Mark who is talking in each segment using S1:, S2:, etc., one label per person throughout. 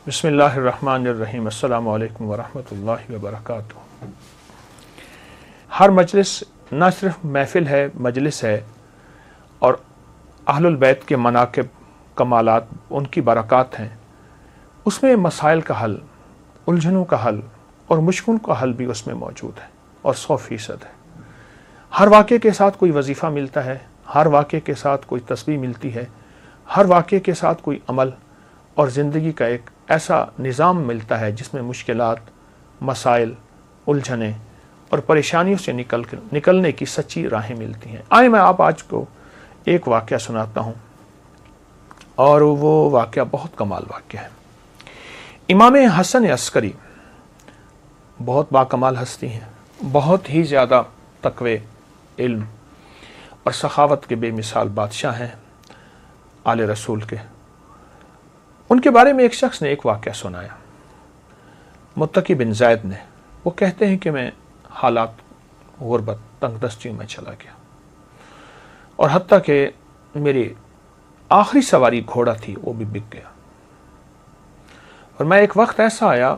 S1: بسم اللہ الرحمن الرحیم۔ السلام علیکم ورحمۃ اللہ وبرکاتہ۔ ہر مجلس نہ صرف محفل ہے، مجلس ہے، اور اہل البیت کے مناقب، کمالات، ان کی برکات ہیں۔ اس میں مسائل کا حل، الجھنوں کا حل اور مشکلوں کا حل بھی اس میں موجود ہے، اور 100% ہے۔ ہر واقعے کے ساتھ کوئی وظیفہ ملتا ہے، ہر واقعے کے ساتھ کوئی تسبیح ملتی ہے، ہر واقعے کے ساتھ کوئی عمل اور زندگی کا ایک ایسا نظام ملتا ہے جس میں مشکلات، مسائل، الجھنیں اور پریشانیوں سے نکلنے کی سچی راہیں ملتی ہیں۔ آئے میں آپ آج کو ایک واقعہ سناتا ہوں، اور وہ واقعہ بہت کمال واقعہ ہے۔ امام حسن عسکری بہت باکمال ہستی ہیں، بہت ہی زیادہ تقوی، علم اور سخاوت کے بے مثال بادشاہ ہیں آل رسول کے۔ ان کے بارے میں ایک شخص نے ایک واقعہ سنایا، متقی بن زید نے۔ وہ کہتے ہیں کہ میں حالات غربت، تنگ دستیوں میں چلا گیا، اور حتیٰ کہ میری آخری سواری گھوڑا تھی وہ بھی بک گیا، اور میں ایک وقت ایسا آیا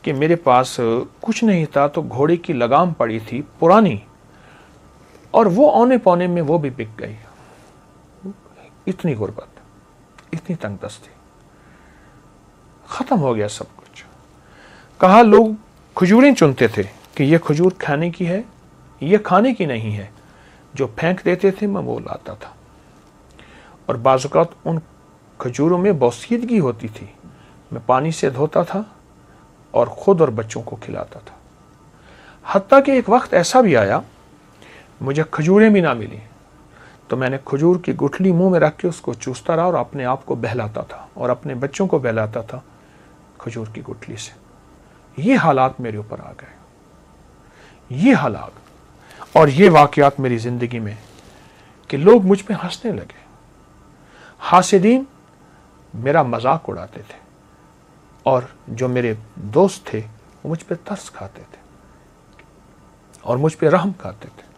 S1: کہ میرے پاس کچھ نہیں تھا، تو گھوڑے کی لگام پڑی تھی پرانی، اور وہ اونے پونے میں وہ بھی بک گئی۔ اتنی غربت، اتنی تنگ دستی، ختم ہو گیا سب کچھ۔ کہا لوگ کھجوریں چنتے تھے کہ یہ کھجور کھانے کی ہے، یہ کھانے کی نہیں ہے، جو پھینک دیتے تھے میں وہ لاتا تھا، اور بعض اوقات ان کھجوروں میں بوسیدگی ہوتی تھی، میں پانی سے دھوتا تھا اور خود اور بچوں کو کھلاتا تھا۔ حتیٰ کہ ایک وقت ایسا بھی آیا مجھے کھجوریں بھی نہ ملی، تو میں نے کھجور کی گٹھلی منہ میں رکھ کے اس کو چوستا رہا اور اپنے آپ کو بہلاتا تھا اور اپنے بچوں کو بہلاتا تھا کھجور کی گٹھلی سے۔ یہ حالات میرے اوپر آ گئے، یہ حالات اور یہ واقعات میری زندگی میں، کہ لوگ مجھ پہ ہنسنے لگے۔ حاسدین میرا مذاق اڑاتے تھے، اور جو میرے دوست تھے وہ مجھ پہ ترس کھاتے تھے اور مجھ پہ رحم کھاتے تھے۔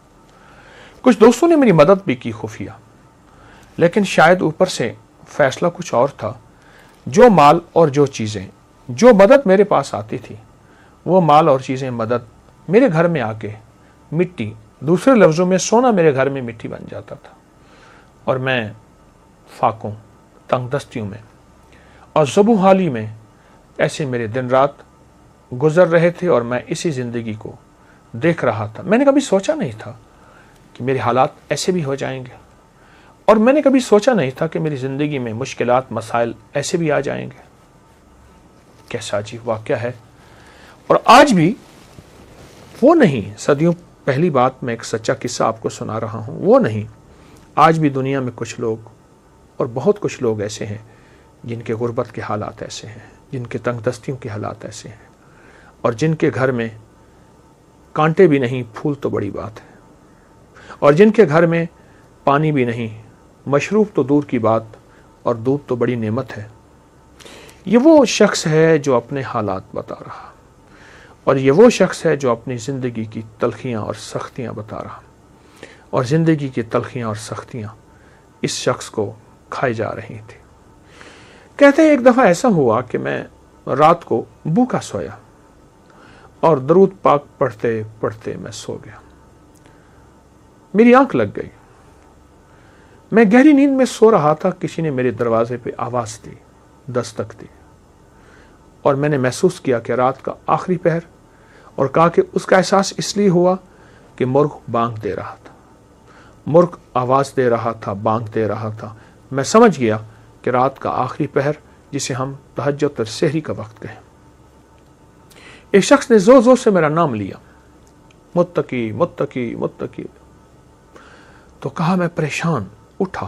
S1: کچھ دوستوں نے میری مدد بھی کی خفیہ، لیکن شاید اوپر سے فیصلہ کچھ اور تھا۔ جو مال اور جو چیزیں، جو مدد میرے پاس آتی تھی، وہ مال اور چیزیں، مدد میرے گھر میں آ کے مٹی، دوسرے لفظوں میں سونا میرے گھر میں مٹی بن جاتا تھا، اور میں فاقوں، تنگ دستیوں میں اور زبوں حالی میں ایسے میرے دن رات گزر رہے تھے، اور میں اسی زندگی کو دیکھ رہا تھا۔ میں نے کبھی سوچا نہیں تھا کہ میرے حالات ایسے بھی ہو جائیں گے، اور میں نے کبھی سوچا نہیں تھا کہ میری زندگی میں مشکلات، مسائل ایسے بھی آ جائیں گے۔ کیسا عجیب واقعہ ہے۔ اور آج بھی وہ نہیں، صدیوں پہلی بات، میں ایک سچا قصہ آپ کو سنا رہا ہوں، وہ نہیں۔ آج بھی دنیا میں کچھ لوگ، اور بہت کچھ لوگ ایسے ہیں جن کے غربت کے حالات ایسے ہیں، جن کے تنگ دستیوں کے حالات ایسے ہیں، اور جن کے گھر میں کانٹے بھی نہیں، پھول تو بڑی بات ہے، اور جن کے گھر میں پانی بھی نہیں، مشروب تو دور کی بات، اور دودھ تو بڑی نعمت ہے۔ یہ وہ شخص ہے جو اپنے حالات بتا رہا، اور یہ وہ شخص ہے جو اپنی زندگی کی تلخیاں اور سختیاں بتا رہا، اور زندگی کی تلخیاں اور سختیاں اس شخص کو کھائی جا رہی تھی۔ کہتے ہیں ایک دفعہ ایسا ہوا کہ میں رات کو بھوکا سویا، اور درود پاک پڑھتے پڑھتے میں سو گیا۔ میری آنکھ لگ گئی، میں گہری نیند میں سو رہا تھا، کسی نے میرے دروازے پہ آواز دی، دستک دی، اور میں نے محسوس کیا کہ رات کا آخری پہر، اور کہا کہ اس کا احساس اس لیے ہوا کہ مرغ بانگ دے رہا تھا، مرغ آواز دے رہا تھا، بانگ دے رہا تھا۔ میں سمجھ گیا کہ رات کا آخری پہر، جسے ہم تہجد اور سحری کا وقت کہیں۔ ایک شخص نے زور زور سے میرا نام لیا، متقی متقی متقی، تو کہا میں پریشان اٹھا،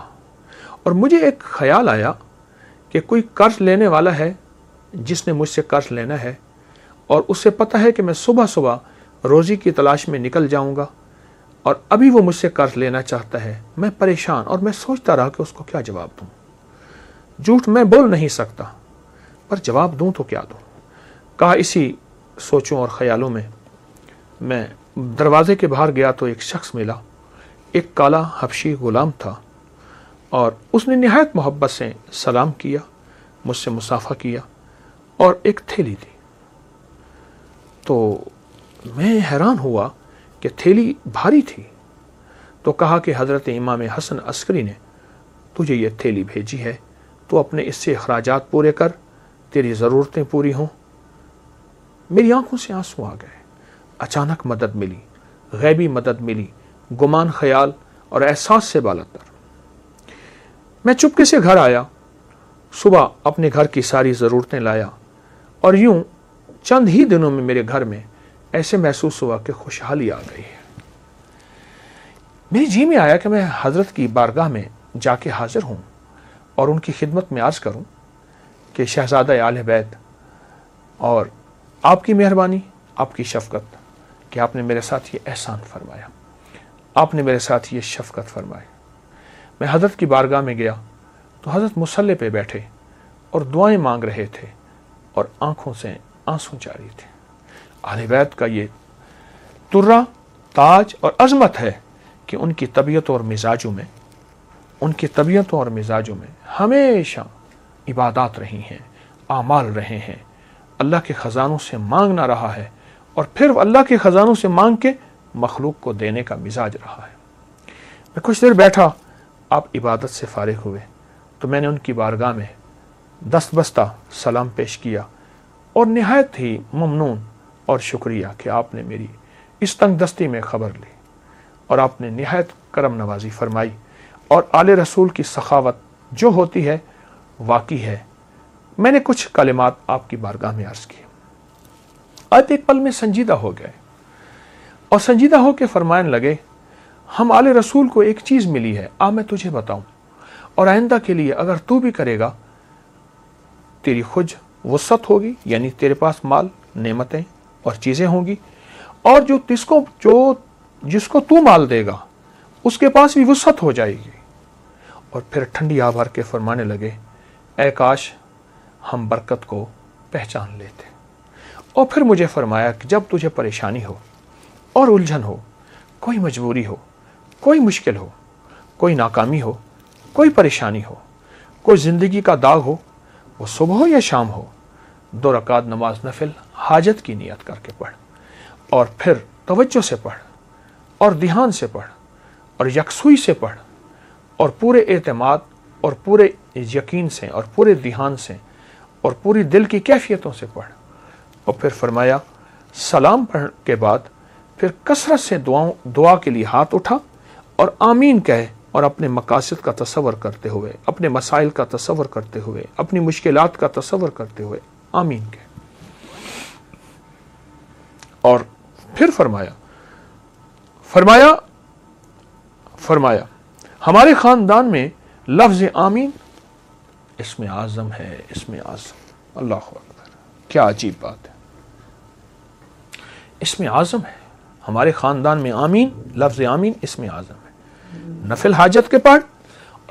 S1: اور مجھے ایک خیال آیا کہ کوئی قرض لینے والا ہے جس نے مجھ سے قرض لینا ہے، اور اسے پتہ ہے کہ میں صبح صبح روزی کی تلاش میں نکل جاؤں گا، اور ابھی وہ مجھ سے قرض لینا چاہتا ہے۔ میں پریشان، اور میں سوچتا رہا کہ اس کو کیا جواب دوں۔ جھوٹ میں بول نہیں سکتا، پر جواب دوں تو کیا دوں۔ کہا اسی سوچوں اور خیالوں میں دروازے کے باہر گیا تو ایک شخص ملا، ایک کالا حبشی غلام تھا، اور اس نے نہایت محبت سے سلام کیا، مجھ سے مصافحہ کیا، اور ایک تھیلی تھی. تو میں حیران ہوا کہ تھیلی بھاری تھی. تو کہا کہ حضرت امام حسن عسکری نے تجھے یہ تھیلی بھیجی ہے، تو اپنے اس سے اخراجات پورے کر، تیری ضرورتیں پوری ہوں. میری آنکھوں سے آنسو آ گئے. اچانک مدد ملی، غیبی مدد ملی، گمان خیال اور احساس سے بالاتر. میں چپکے سے گھر آیا، صبح اپنے گھر کی ساری ضرورتیں لایا، اور یوں چند ہی دنوں میں میرے گھر میں ایسے محسوس ہوا کہ خوشحالی آ گئی ہے. میری جی میں آیا کہ میں حضرت کی بارگاہ میں جا کے حاضر ہوں اور ان کی خدمت میں عرض کروں کہ شہزادہ آل بیت، اور آپ کی مہربانی، آپ کی شفقت کہ آپ نے میرے ساتھ یہ احسان فرمایا، آپ نے میرے ساتھ یہ شفقت فرمائی. میں حضرت کی بارگاہ میں گیا تو حضرت مصلی پہ بیٹھے اور دعائیں مانگ رہے تھے اور آنکھوں سے آنسو جاری تھے. اہل بیت کا یہ ترہ، تاج اور عظمت ہے کہ ان کی طبیعتوں اور مزاجوں میں ہمیشہ عبادات رہی ہیں، اعمال رہے ہیں، اللہ کے خزانوں سے مانگنا رہا ہے، اور پھر اللہ کے خزانوں سے مانگ کے مخلوق کو دینے کا مزاج رہا ہے. میں کچھ دیر بیٹھا، آپ عبادت سے فارغ ہوئے تو میں نے ان کی بارگاہ میں دست بستہ سلام پیش کیا اور نہایت ہی ممنون اور شکریہ کہ آپ نے میری اس تنگ دستی میں خبر لی اور آپ نے نہایت کرم نوازی فرمائی، اور آل رسول کی سخاوت جو ہوتی ہے واقعی ہے. میں نے کچھ کلمات آپ کی بارگاہ میں عرض کی. آج ایک پل میں سنجیدہ ہو گئے اور سنجیدہ ہو کے فرمانے لگے، ہم آل رسول کو ایک چیز ملی ہے، میں تجھے بتاؤں، اور آئندہ کے لیے اگر تو بھی کرے گا تیری خود وسعت ہوگی، یعنی تیرے پاس مال، نعمتیں اور چیزیں ہوں گی، اور جس کو تو مال دے گا اس کے پاس بھی وسعت ہو جائے گی. اور پھر ٹھنڈی آہ بھر کے فرمانے لگے، اے کاش ہم برکت کو پہچان لیتے. اور پھر مجھے فرمایا کہ جب تجھے پریشانی ہو اور الجھن ہو، کوئی مجبوری ہو، کوئی مشکل ہو، کوئی ناکامی ہو، کوئی پریشانی ہو، کوئی زندگی کا داغ ہو، وہ صبح ہو یا شام ہو، 2 رکعت نماز نفل حاجت کی نیت کر کے پڑھ، اور پھر توجہ سے پڑھ اور دھیان سے پڑھ اور یکسوئی سے پڑھ اور پورے اعتماد اور پورے یقین سے اور پورے دھیان سے اور پوری دل کی کیفیتوں سے پڑھ. اور پھر فرمایا سلام پڑھنے کے بعد پھر کثرت سے دعا کے لیے ہاتھ اٹھا اور آمین کہے، اور اپنے مقاصد کا تصور کرتے ہوئے، اپنے مسائل کا تصور کرتے ہوئے، اپنی مشکلات کا تصور کرتے ہوئے آمین کہے. اور پھر فرمایا ہمارے خاندان میں لفظ آمین اسم اعظم ہے، اسم اعظم. اللہ اکبر، کیا عجیب بات ہے. اسم اعظم ہے ہمارے خاندان میں، آمین، لفظ آمین اسم اعظم ہے. نفل حاجت کے پڑھ،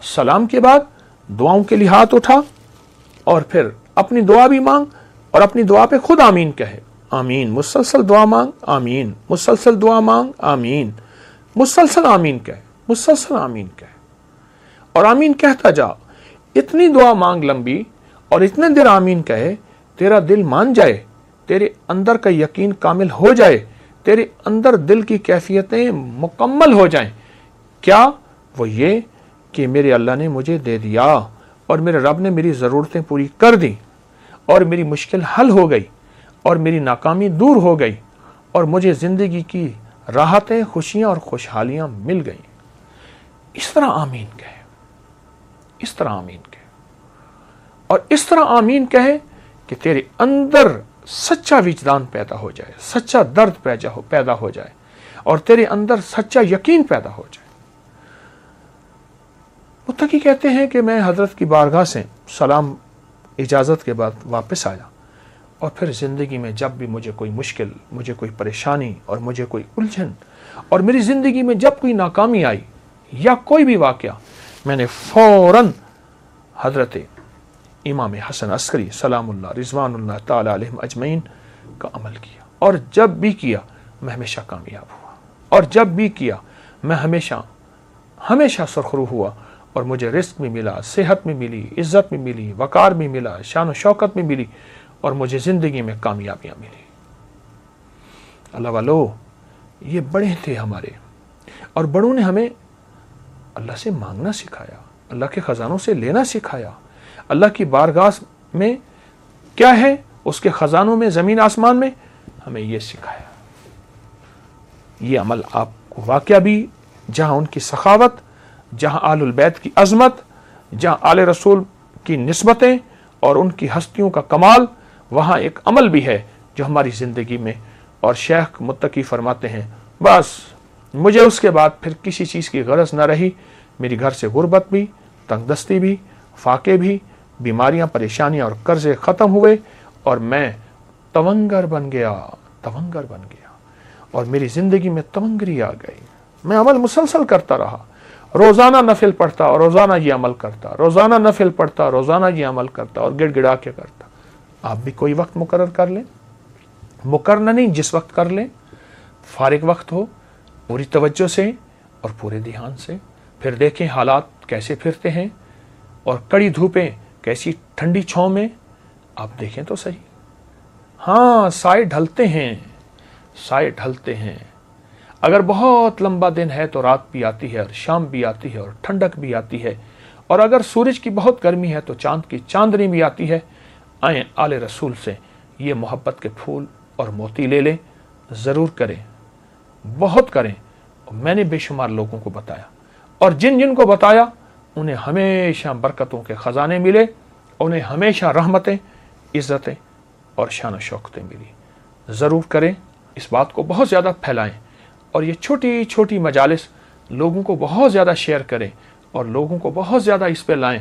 S1: سلام کے بعد دعاؤں کے لیے ہاتھ اٹھا، اور پھر اپنی دعا بھی مانگ اور اپنی دعا پہ خود آمین کہے. آمین، مسلسل دعا مانگ، آمین، مسلسل دعا مانگ، آمین، مسلسل آمین کہے، مسلسل آمین کہے، اور آمین کہتا جا. اتنی دعا مانگ لمبی اور اتنے دیر آمین کہے، تیرا دل مان جائے، تیرے اندر کا یقین کامل ہو جائے، تیرے اندر دل کی کیفیتیں مکمل ہو جائیں. کیا؟ وہ یہ کہ میرے اللہ نے مجھے دے دیا اور میرے رب نے میری ضرورتیں پوری کر دی، اور میری مشکل حل ہو گئی، اور میری ناکامی دور ہو گئی، اور مجھے زندگی کی راحتیں، خوشیاں اور خوشحالیاں مل گئیں. اس طرح آمین کہے، اس طرح آمین کہے، اور اس طرح آمین کہے کہ تیرے اندر سچا وجدان پیدا ہو جائے، سچا درد پیدا ہو جائے، اور تیرے اندر سچا یقین پیدا ہو جائے. متقی کہتے ہیں کہ میں حضرت کی بارگاہ سے سلام اجازت کے بعد واپس آیا، اور پھر زندگی میں جب بھی مجھے کوئی مشکل، مجھے کوئی پریشانی اور مجھے کوئی الجھن، اور میری زندگی میں جب کوئی ناکامی آئی یا کوئی بھی واقعہ، میں نے فوراً حضرت امام حسن عسکری سلام اللہ رضوان اللہ تعالی علیہم اجمعین کا عمل کیا، اور جب بھی کیا میں ہمیشہ کامیاب ہوا، اور جب بھی کیا میں ہمیشہ سرخرو ہوا، اور مجھے رزق بھی ملا، صحت بھی ملی، عزت بھی ملی، وقار بھی ملا، شان و شوکت بھی ملی، اور مجھے زندگی میں کامیابیاں ملی۔ اللہ والو، یہ بڑے تھے ہمارے، اور بڑوں نے ہمیں اللہ سے مانگنا سکھایا، اللہ کے خزانوں سے لینا سکھایا۔ اللہ کی بارگاہ میں کیا ہے، اس کے خزانوں میں، زمین آسمان میں، ہمیں یہ سکھایا۔ یہ عمل آپ کو واقعہ بھی، جہاں ان کی سخاوت، جہاں آل البیت کی عظمت، جہاں آل رسول کی نسبتیں اور ان کی ہستیوں کا کمال، وہاں ایک عمل بھی ہے جو ہماری زندگی میں، اور شیخ متقی فرماتے ہیں بس مجھے اس کے بعد پھر کسی چیز کی غرض نہ رہی، میری گھر سے غربت بھی، تنگ دستی بھی، فاقے بھی، بیماریاں، پریشانیاں اور قرضے ختم ہوئے، اور میں تونگر بن گیا، اور میری زندگی میں تونگری آ گئی۔ میں عمل مسلسل کرتا رہا، روزانہ نفل پڑھتا اور روزانہ یہ عمل کرتا، روزانہ نفل پڑھتا، روزانہ یہ عمل کرتا، اور گڑ گڑا کے کرتا۔ آپ بھی کوئی وقت مقرر کر لیں، مقرر نہیں، جس وقت کر لیں، فارغ وقت ہو، پوری توجہ سے اور پورے دھیان سے، پھر دیکھیں حالات کیسے پھرتے ہیں، اور کڑی دھوپیں کیسی ٹھنڈی چھاؤں میں، آپ دیکھیں تو صحیح۔ ہاں، سائے ڈھلتے ہیں، اگر بہت لمبا دن ہے تو رات بھی آتی ہے، اور شام بھی آتی ہے، اور ٹھنڈک بھی آتی ہے، اور اگر سورج کی بہت گرمی ہے تو چاند کی چاندنی بھی آتی ہے۔ آئیں آل رسول سے یہ محبت کے پھول اور موتی لے لیں، ضرور کریں، بہت کریں۔ میں نے بے شمار لوگوں کو بتایا، اور جن جن کو بتایا انہیں ہمیشہ برکتوں کے خزانے ملے، انہیں ہمیشہ رحمتیں، عزتیں اور شان و شوکتیں ملی۔ ضرور کریں، اس بات کو بہت زیادہ پھیلائیں، اور یہ چھوٹی چھوٹی مجالس لوگوں کو بہت زیادہ شیئر کریں، اور لوگوں کو بہت زیادہ اس پہ لائیں۔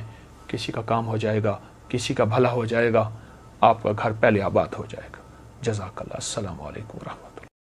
S1: کسی کا کام ہو جائے گا، کسی کا بھلا ہو جائے گا، آپ کا گھر پہلے آباد ہو جائے گا۔ جزاک اللہ۔ السلام علیکم ورحمۃ اللہ۔